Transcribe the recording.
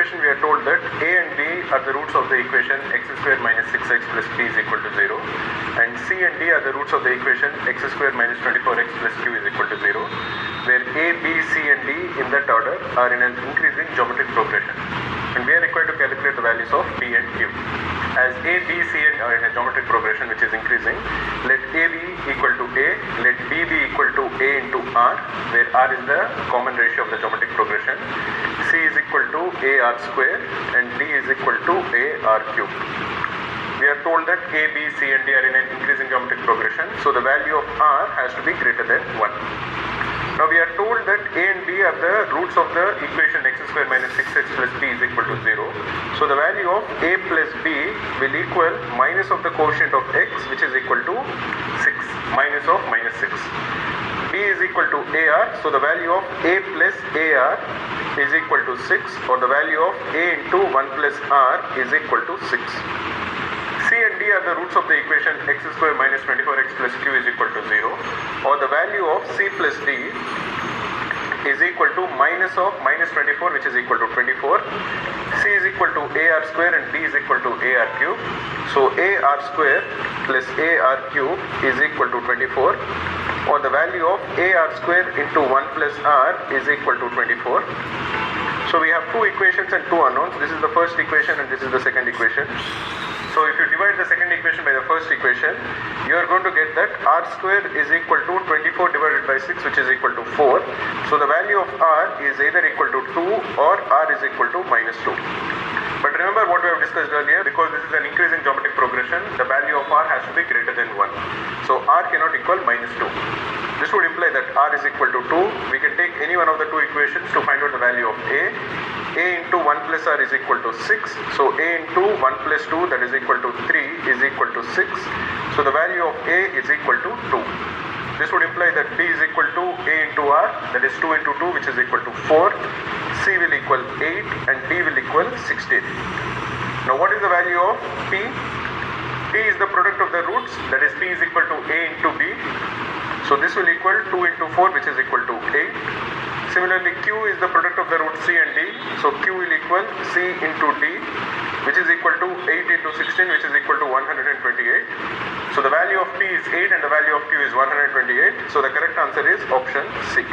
equation we are told that a and b are the roots of the equation x square minus 6x plus p is equal to 0, and c and d are the roots of the equation x square minus 24x plus q is equal to 0, where a, b, c and d in that order are in an increasing geometric progression, and we are required to calculate the values of p and q. As a, b, c and are in a geometric progression which is increasing, let a be equal to a, let b be equal to a into r, where r is the common ratio of the geometric progression, c is equal to a r square, and d is equal to a r cube. We are told that a, b, c and d are in an increasing geometric progression, so the value of r has to be greater than 1. Now we are told that a and b are the roots of the equation x square minus 6x plus p is equal to 0. So the value of a plus b will equal minus of the coefficient of x, which is equal to 6, minus of minus 6. b is equal to ar, so the value of a plus ar is equal to 6, or the value of a into 1 plus r is equal to 6. C and D are the roots of the equation x square minus 24x plus q is equal to 0, or the value of C plus D is equal to minus of minus 24, which is equal to 24. C is equal to AR square and D is equal to AR cube. So AR square plus AR cube is equal to 24, or the value of AR square into 1 plus R is equal to 24. So we have two equations and two unknowns. This is the first equation and this is the second equation. So if you divide the second equation by the first equation, you are going to get that r square is equal to 24 divided by 6, which is equal to 4. So the value of r is either equal to 2 or r is equal to minus 2. But remember what we have discussed earlier, because this is an increasing geometric progression, the value of r has to be greater than 1. So r cannot equal minus 2. This would imply that r is equal to 2. We can take any one of the two equations to find out the value of a. A into 1 plus r is equal to 6. So a into 1 plus 2, that is equal to 3, is equal to 6. So the value of a is equal to 2. This would imply that b is equal to a into r, that is 2 into 2, which is equal to 4. C will equal 8 and d will equal 16. Now what is the value of p? P is the product of the roots, that is p is equal to a into b. So this will equal 2 into 4, which is equal to 8. Similarly, q is the product of the roots c and d. So q will equal c into d, which is equal to 8 into 16, which is equal to 128. So the value of p is 8 and the value of q is 128. So the correct answer is option C.